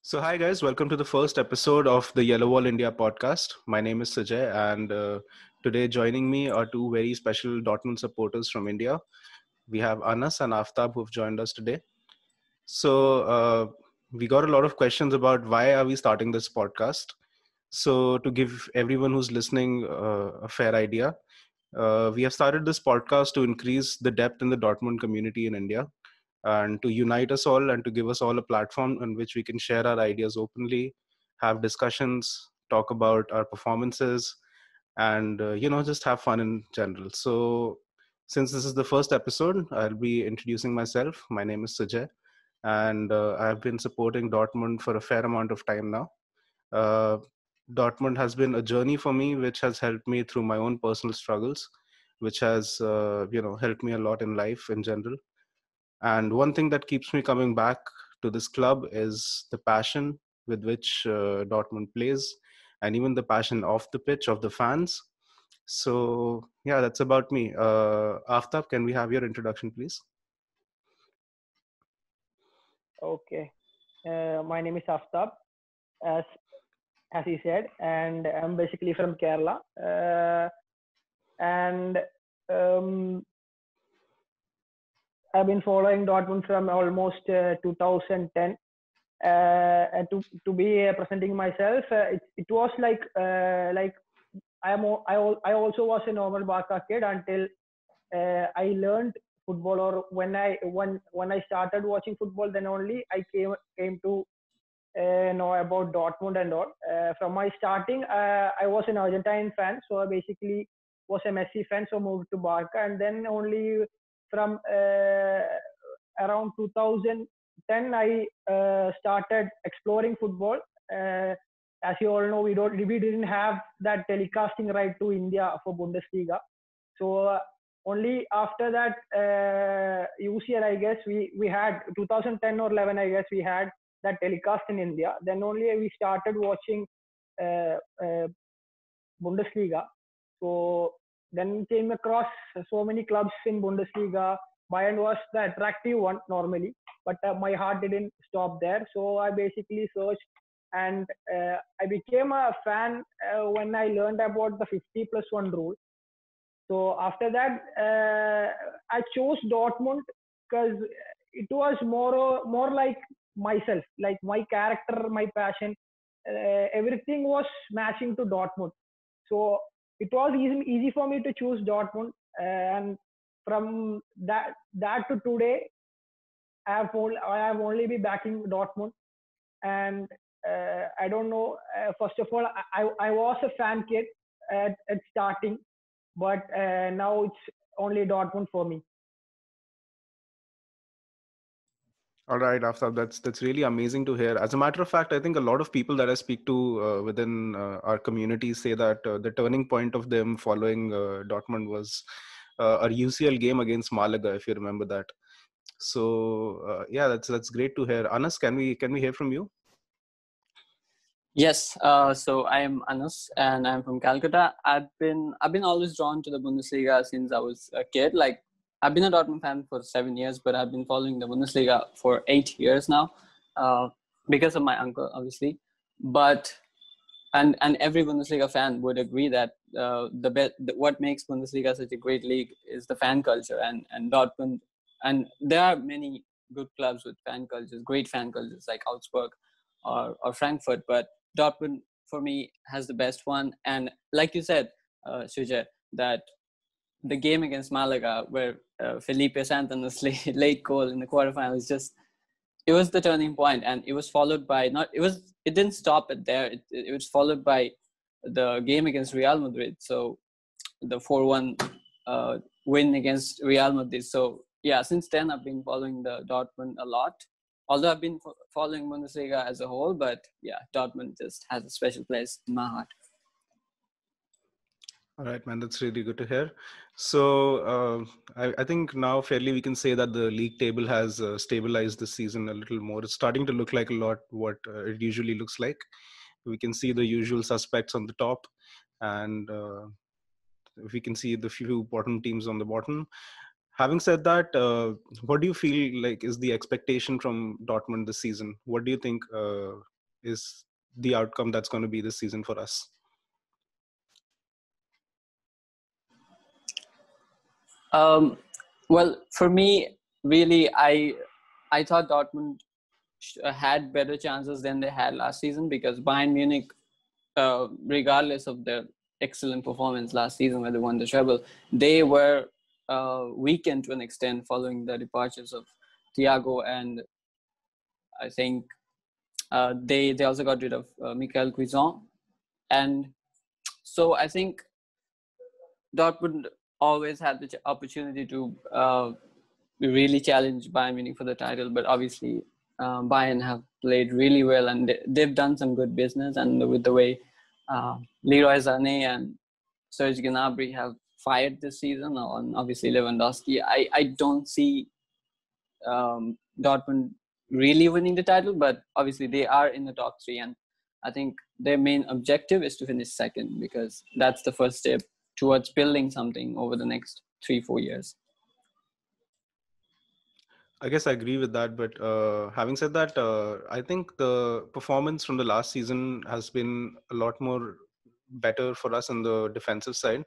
So, hi guys, welcome to the first episode of the Yellow Wall India podcast. My name is Sujay, and today joining me are two very special Dortmund supporters from India. We have Anas and Aaftab who've joined us today. So, we got a lot of questions about why are we starting this podcast. So, to give everyone who's listening a fair idea, we have started this podcast to increase the depth in the Dortmund community in India and to unite us all and to give us all a platform on which we can share our ideas openly, have discussions, talk about our performances, and just have fun in general. So since this is the first episode, I'll be introducing myself. My name is Sujay, and I've been supporting Dortmund for a fair amount of time now. uh, Dortmund has been a journey for me, which has helped me through my own personal struggles, which has helped me a lot in life in general. And one thing that keeps me coming back to this club is the passion with which Dortmund plays, and even the passion off the pitch of the fans. So yeah, that's about me. Aftab, can we have your introduction, please? Okay. My name is Aaftab, as as he said, and I'm basically from Kerala. And um, I've been following Dortmund from almost 2010. And to be presenting myself, it was like I also was a normal Barca kid until I learned football, or when I started watching football, then only I came to know about Dortmund and all. From my starting, I was an Argentine fan, so I basically was a Messi fan, so moved to Barca, and then only from around 2010, I started exploring football. As you all know, we didn't have that telecasting right to India for Bundesliga, so only after that UCL, I guess we had 2010 or 11, I guess we had that telecast in India. Then only we started watching uh, uh, Bundesliga. So then came across so many clubs in Bundesliga. Bayern was the attractive one normally, but my heart didn't stop there. So I basically searched, and I became a fan when I learned about the 50 plus 1 rule. So after that, I chose Dortmund because it was more like myself, like my character, my passion. Everything was matching to Dortmund. So it was easy for me to choose Dortmund. And from that to today, I have only been backing Dortmund. And I don't know. First of all, I was a fan kid at starting, but now it's only Dortmund for me. All right, Aftab, that's really amazing to hear. As a matter of fact, I think a lot of people that I speak to within our community say that the turning point of them following Dortmund was a UCL game against Malaga, if you remember that. So yeah, that's great to hear. Anas, can we hear from you? Yes, so I am Anas and I'm from Calcutta. I've been always drawn to the Bundesliga since I was a kid. Like I've been a Dortmund fan for 7 years, but I've been following the Bundesliga for 8 years now, uh, because of my uncle, obviously. But and every Bundesliga fan would agree that what makes Bundesliga such a great league is the fan culture, and Dortmund, and there are many good clubs with fan cultures, great fan cultures like Augsburg or Frankfurt, but Dortmund for me has the best one. And like you said, Sujay, that the game against Malaga where Felipe Santana's late goal in the quarterfinals, just it was the turning point, and it was followed by not it was it didn't stop it there. It was followed by the game against Real Madrid, so the 4-1 win against Real Madrid. So yeah, since then I've been following the Dortmund a lot, although I've been following Bundesliga as a whole, but yeah, Dortmund just has a special place in my heart. All right, man, that's really good to hear. So I think now fairly we can say that the league table has stabilized this season a little more. It's starting to look like a lot what it usually looks like. We can see the usual suspects on the top, and we can see the few bottom teams on the bottom. Having said that, what do you feel like is the expectation from Dortmund this season? What do you think? is the outcome that's going to be this season for us? Well, for me, really, I thought Dortmund had better chances than they had last season, because Bayern Munich, regardless of their excellent performance last season where they won the treble, they were weakened to an extent following the departures of Thiago, and I think they also got rid of Michael Cuison. And so I think Dortmund always had the opportunity to really challenge Bayern Munich for the title, but obviously Bayern have played really well, and they've done some good business. And with the way Leroy Sané and Serge Gnabry have fired this season, and obviously Lewandowski, I don't see Dortmund really winning the title, but obviously they are in the top three, and I think their main objective is to finish second, because that's the first step towards building something over the next 3-4 years. I guess I agree with that, but having said that, I think the performance from the last season has been a lot more better for us on the defensive side.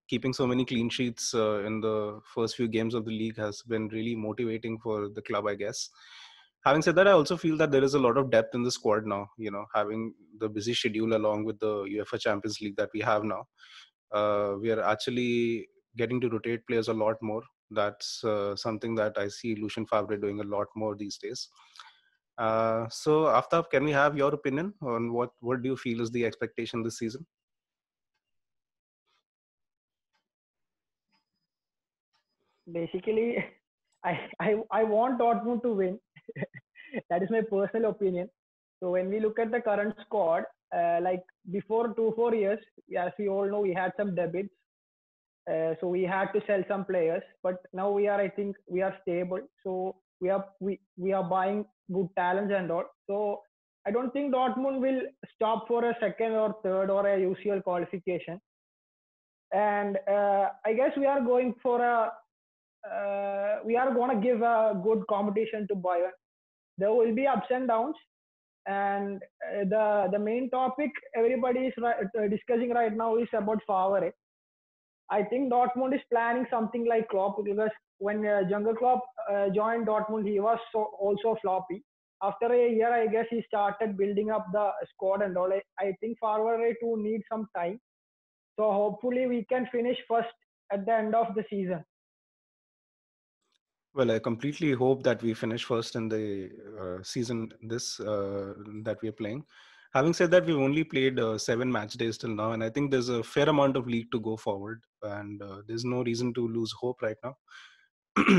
Keeping so many clean sheets in the first few games of the league has been really motivating for the club, I guess. Having said that, I also feel that there is a lot of depth in the squad now. Having the busy schedule along with the UEFA Champions League that we have now, we are actually getting to rotate players a lot more. That's something that I see Lucien Favre doing a lot more these days. So, Aftab, can we have your opinion on what do you feel is the expectation this season? Basically, I want Dortmund to win. That is my personal opinion. So when we look at the current squad, like before 2-4 years, as we all know, we had some debits. So we had to sell some players, but now I think we are stable. So we are buying good talents and all. So I don't think Dortmund will stop for a second or third or a UCL qualification. And I guess we are going for we are going to give a good competition to Bayern. There will be ups and downs, and the main topic everybody is discussing right now is about Favre. I think Dortmund is planning something like Klopp, because when Jurgen Klopp joined Dortmund, he was also floppy. After a year, I guess he started building up the squad and all. I think Favre too needs some time. So hopefully we can finish first at the end of the season. Well, I completely hope that we finish first in the season that we are playing. Having said that, we've only played 7 match days till now, and I think there's a fair amount of league to go forward, and there's no reason to lose hope right now.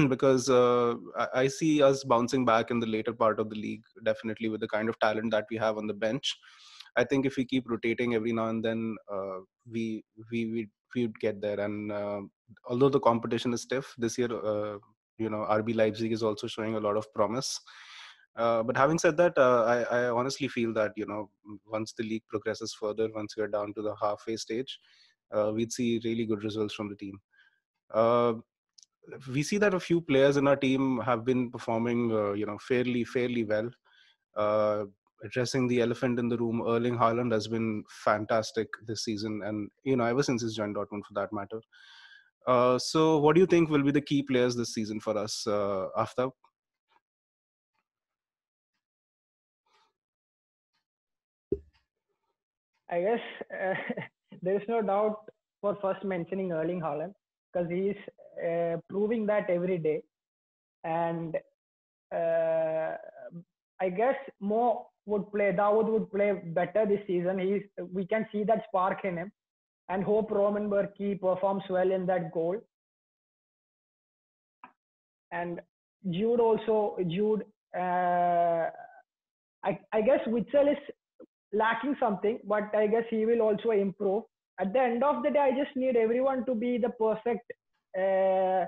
Because I see us bouncing back in the later part of the league, definitely with the kind of talent that we have on the bench. I think if we keep rotating every now and then, we would get there. And although the competition is stiff this year, RB Leipzig is also showing a lot of promise. But having said that, I honestly feel that once the league progresses further, once we're down to the halfway stage, we'd see really good results from the team. We see that a few players in our team have been performing, fairly well. Uh, Addressing the elephant in the room, Erling Haaland has been fantastic this season, and ever since he's joined Dortmund, for that matter. So, what do you think will be the key players this season for us, Aaftab? I guess there is no doubt for first mentioning Erling Haaland, because he is proving that every day. And uh, I guess Dawood would play better this season. We can see that spark in him, and hope Roman Berkey performs well in that goal. And Jude. I guess Witzel is lacking something, but I guess he will also improve. At the end of the day, I just need everyone to be the uh,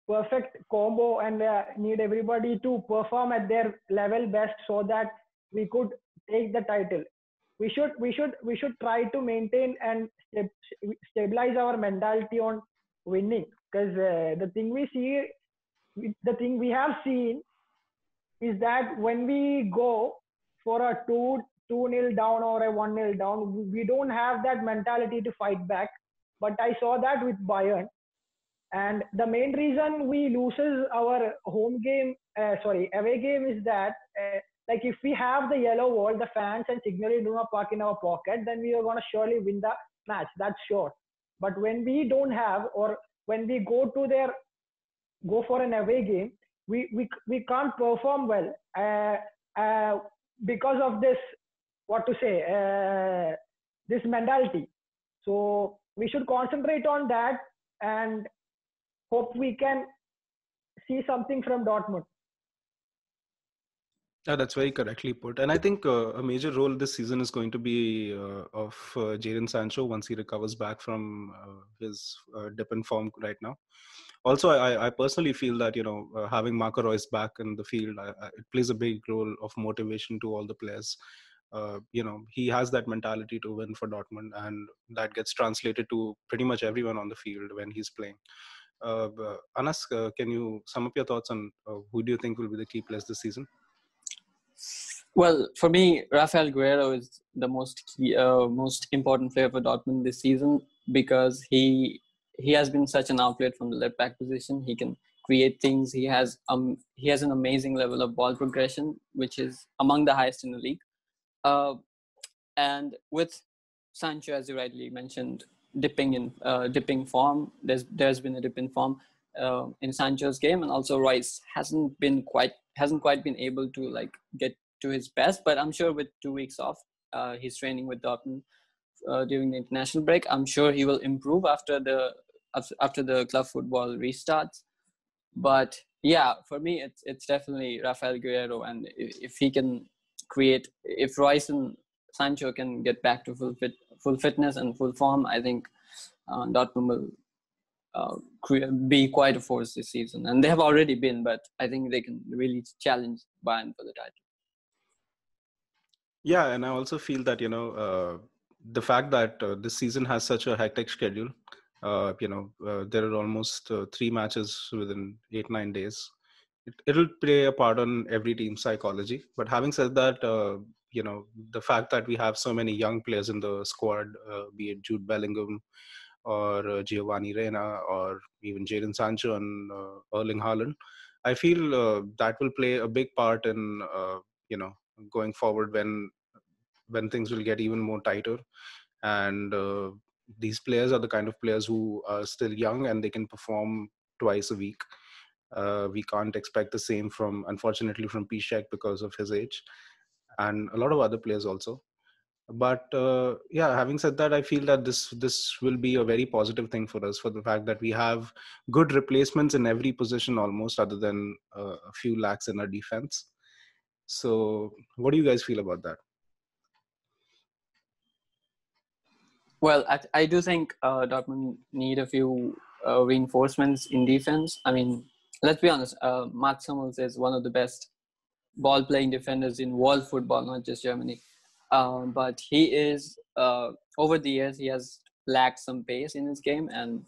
perfect combo, and need everybody to perform at their level best, so that we could take the title. We should try to maintain and stabilize our mentality on winning, because the thing we have seen is that when we go for a 2-0 down or a 1-0 down. We don't have that mentality to fight back. But I saw that with Bayern, and the main reason we loses our away game is that like if we have the yellow wall, the fans and Signal Iduna Park in our pocket, then we are gonna surely win the match. That's sure. But when we don't have, or when we go for an away game, we can't perform well because of this, what to say, this mentality. So we should concentrate on that and hope we can see something from Dortmund. Yeah, that's very correctly put. And I think a major role this season is going to be of Jadon Sancho once he recovers back from his dip in form right now. Also, I personally feel that, having Marco Reus back in the field, it plays a big role of motivation to all the players. He has that mentality to win for Dortmund, and that gets translated to pretty much everyone on the field when he's playing. Anas, can you sum up your thoughts on who do you think will be the key players this season? Well, for me, Rafael Guerrero is the most important player for Dortmund this season because he has been such an outlet from the left back position. He can create things. He has an amazing level of ball progression, which is among the highest in the league. Uh, and with Sancho, as you rightly mentioned, dipping form. There's been a dip in form in Sancho's game, and also Rice hasn't quite been able to like get to his best. But I'm sure with 2 weeks off, he's training with Dortmund during the international break. I'm sure he will improve after the club football restarts. But yeah, for me, it's definitely Rafael Guerrero, and if he can if Royce and Sancho can get back to full fitness and full form, I think Dortmund will be quite a force this season, and they have already been. But I think they can really challenge Bayern for the title. Yeah, and I also feel that the fact that this season has such a hectic schedule. There are almost 3 matches within 8-9 days. It'll play a part on every team's psychology. But having said that, the fact that we have so many young players in the squad, be it Jude Bellingham or Giovanni Reina or even Jadon Sancho and Erling Haaland, I feel that will play a big part in going forward when things will get even more tighter. And these players are the kind of players who are still young and they can perform twice a week. We can't expect the same unfortunately, from Piszczek because of his age, and a lot of other players also. But yeah, having said that, I feel that this will be a very positive thing for us, for the fact that we have good replacements in every position almost, other than a few lacks in our defense. So what do you guys feel about that? Well, I do think Dortmund need a few reinforcements in defense. I mean, let's be honest. Mats Hummels is one of the best ball-playing defenders in world football, not just Germany. But he is over the years he has lacked some pace in his game, and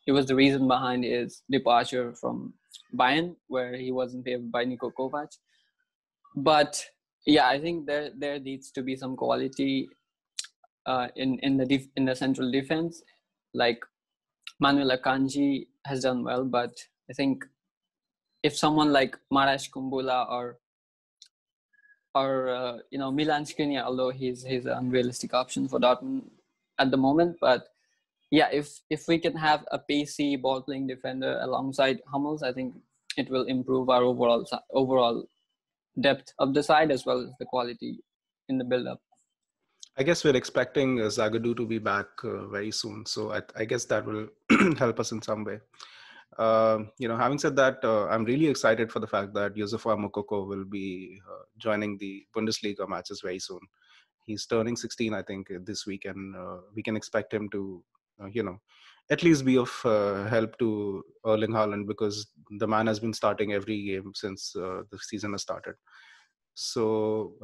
he was the reason behind his departure from Bayern, where he wasn't favored by Niko Kovac. But yeah, I think there needs to be some quality in the central defense. Like Manuel Akanji has done well, but I think if someone like Marash Kumbula or Milan Skriniar, although he's an unrealistic option for Dortmund at the moment, but yeah, if we can have a pacey ball playing defender alongside Hummels, I think it will improve our overall depth of the side as well as the quality in the build up. I guess we're expecting Zagadou to be back very soon, so I guess that will help us in some way. Having said that, I'm really excited for the fact that Youssoufa Moukoko will be joining the Bundesliga matches very soon. He's turning 16, I think, this week, and we can expect him to, at least be of help to Erling Haaland, because the man has been starting every game since the season has started. So,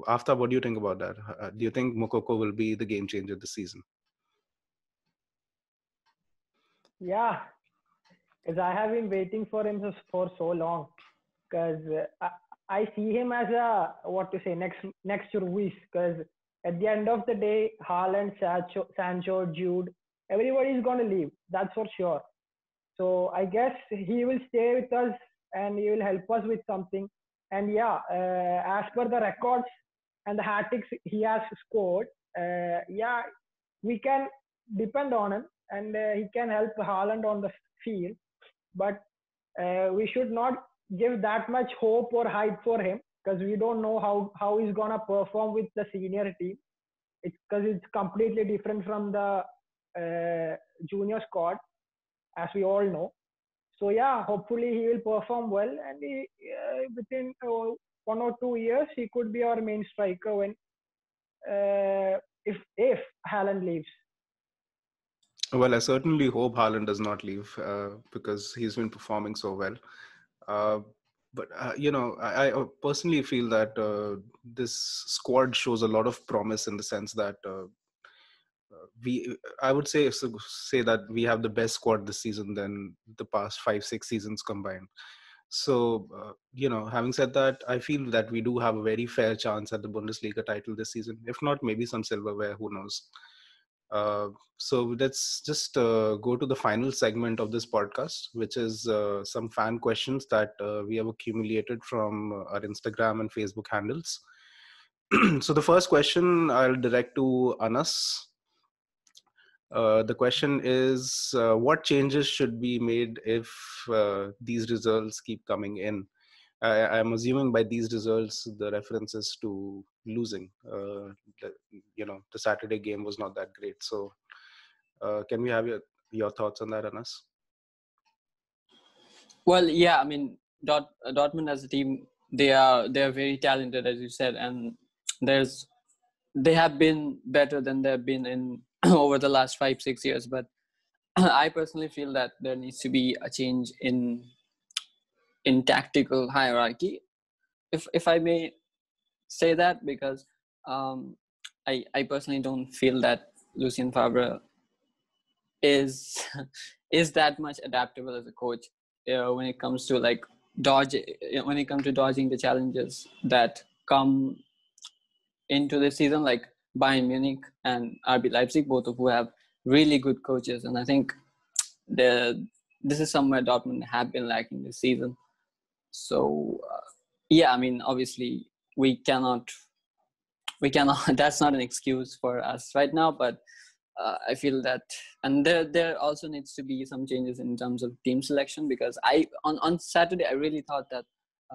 Aaftab, what do you think about that? Do you think Moukoko will be the game changer this season? Yeah, because I have been waiting for him for so long. Because I see him as a what to say next Ruiz, because at the end of the day, Haaland, Sancho, Jude, everybody is going to leave. That's for sure. So I guess he will stay with us and he will help us with something. And yeah, as per the records and the hat tricks he has scored, yeah, we can depend on him and he can help Haaland on the field. But we should not give that much hope or hype for him because we don't know how he's gonna perform with the senior team. It's because it's completely different from the junior squad, as we all know. So yeah, hopefully he will perform well, and within 1 or 2 years he could be our main striker when if Haaland leaves. Well, I certainly hope Haaland does not leave because he's been performing so well. Uh, but I personally feel that this squad shows a lot of promise in the sense that I would say that we have the best squad this season than the past 5-6 seasons combined. So having said that, I feel that we do have a very fair chance at the Bundesliga title this season. If not, maybe some silverware. Who knows? So let's just go to the final segment of this podcast, which is some fan questions that we have accumulated from our Instagram and Facebook handles. So the first question I'll direct to Anas. The question is, what changes should be made if these results keep coming in? I'm assuming by these results, the references to losing. The Saturday game was not that great. So, can we have your thoughts on that, Anas? Well, yeah, I mean, Dortmund as a team, they are very talented, as you said, and they have been better than they've been in over the last 5-6 years. But I personally feel that there needs to be a change in tactical hierarchy, if I may say that, because um, I personally don't feel that Lucien Favre is is that much adaptable as a coach when it comes to like when it comes to dodging the challenges that come into the season, like Bayern Munich and RB Leipzig, both of who have really good coaches, and I think this is somewhere Dortmund have been lacking this season. So yeah, I mean, obviously we cannot that's not an excuse for us right now, but I feel that, and there also needs to be some changes in terms of team selection, because on Saturday I really thought that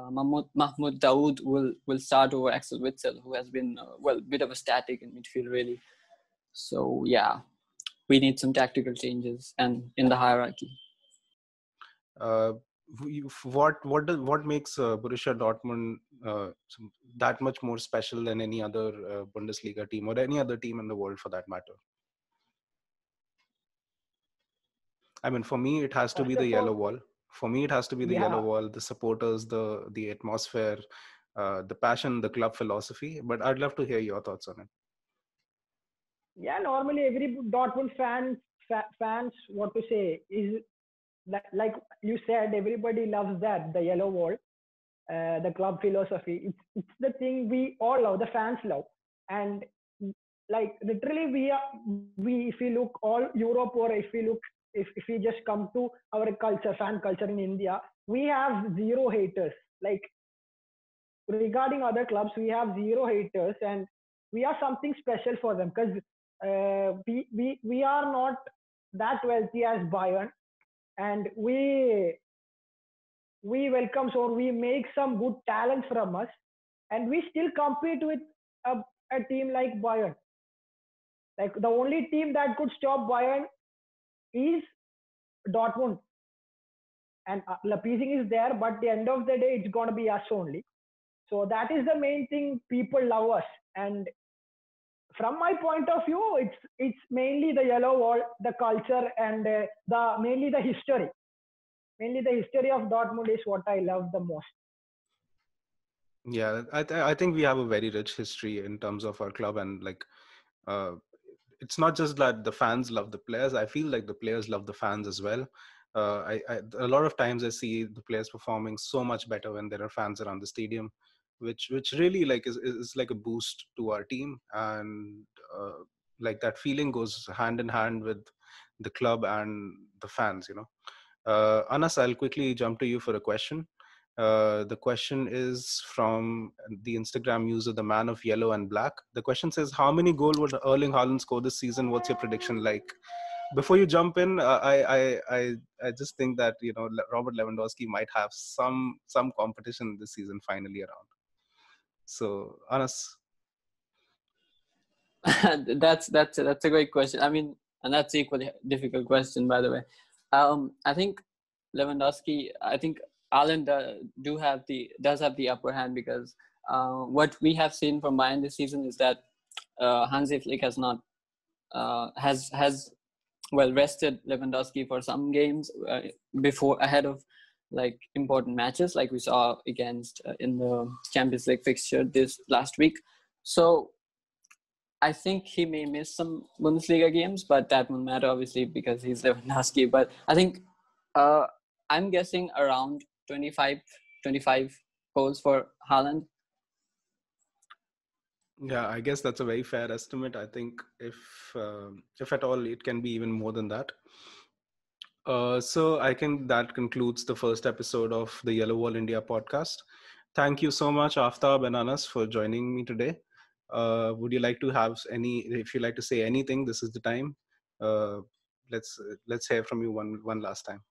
Mahmoud Dawood will start over Axel Witsel, who has been a bit of a static in midfield really. So yeah, we need some tactical changes and in the hierarchy. Uh, what makes Borussia Dortmund that much more special than any other Bundesliga team or any other team in the world for that matter? I mean, for me, it has to be First the of yellow all, wall. For me, it has to be the yellow yeah, wall, the supporters, the atmosphere, the passion, the club philosophy. But I'd love to hear your thoughts on it. yeah. Normally, every Dortmund fans, what to say, is like you said, everybody loves that the yellow wall, the club philosophy. It's the thing we all love, the fans love, and like literally we if we look all Europe, or if we look if we just come to our culture, fan culture in India, we have zero haters. Like regarding other clubs, we have zero haters, and we are something special for them because we are not that wealthy as Bayern, and we welcome or we make some good talents from us, and we still compete with a, a team like Bayern. Like the only team that could stop Bayern is Dortmund, and Lapizing is there, but at the end of the day, it's gonna be us only. So that is the main thing. People love us, and from my point of view, it's mainly the yellow wall, the culture, and the mainly the history. Mainly the history of Dortmund is what I love the most. Yeah, I think we have a very rich history in terms of our club, and like uh, it's not just that the fans love the players. I feel like the players love the fans as well. A lot of times I see the players performing so much better when there are fans around the stadium, which really like is like a boost to our team. And like that feeling goes hand in hand with the club and the fans, you know. Anas, I'll quickly jump to you for a question. The question is from the Instagram user, the man of yellow and black. The question says, how many goals would Erling Haaland score this season? What's your prediction like? Before you jump in, I just think that, you know, Robert Lewandowski might have some competition this season finally around. So, Anas. That's a great question. I mean, and that's equally difficult question, by the way. I think Lewandowski. I think Haaland does have the upper hand, because what we have seen from Bayern this season is that Hansi Flick has not has well rested Lewandowski for some games before ahead of like important matches, like we saw against in the Champions League fixture this last week. So I think he may miss some Bundesliga games, but that won't matter obviously because he's Lewandowski. But I think uh, I'm guessing around 25 goals for Haaland. Yeah, I guess that's a very fair estimate. I think if at all, it can be even more than that. So I think that concludes the first episode of the Yellow Wall India podcast. Thank you so much, Aftab and Anas, for joining me today. Would you like to have if you like to say anything, this is the time. Uh, let's hear from you one last time.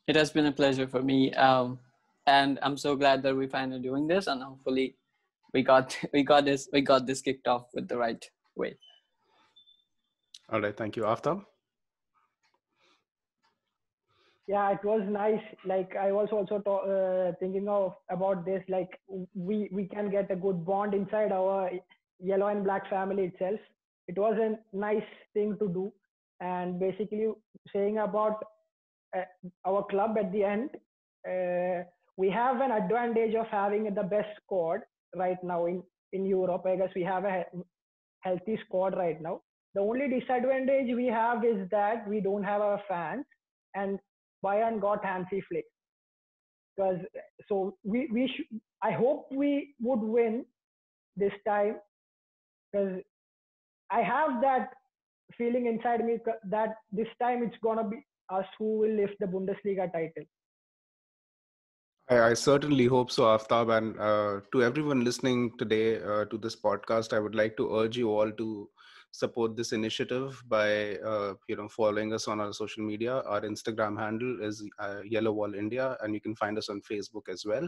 It has been a pleasure for me, and I'm so glad that we're finally doing this, and hopefully we got this kicked off with the right way. All right, thank you, Aftab. Yeah, it was nice. Like I was also thinking of about this. Like we can get a good bond inside our yellow and black family itself. It was a nice thing to do, and basically saying about uh, our club at the end, uh, we have an advantage of having the best squad right now in Europe. I guess we have a healthy squad right now. The only disadvantage we have is that we don't have our fans, and Bayern got Hansi Flick. Because so I hope we would win this time, because I have that feeling inside me that this time it's gonna be us who will lift the Bundesliga title. I certainly hope so, Aftab. And to everyone listening today to this podcast, I would like to urge you all to support this initiative by following us on our social media. Our Instagram handle is Yellow Wall India, and you can find us on Facebook as well.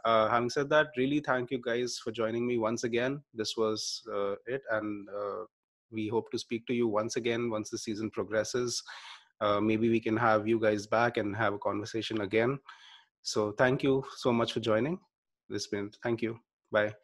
Having said that, really thank you guys for joining me once again. This was it, and we hope to speak to you once again once the season progresses. Maybe we can have you guys back and have a conversation again. So thank you so much for joining. Thank you. Bye.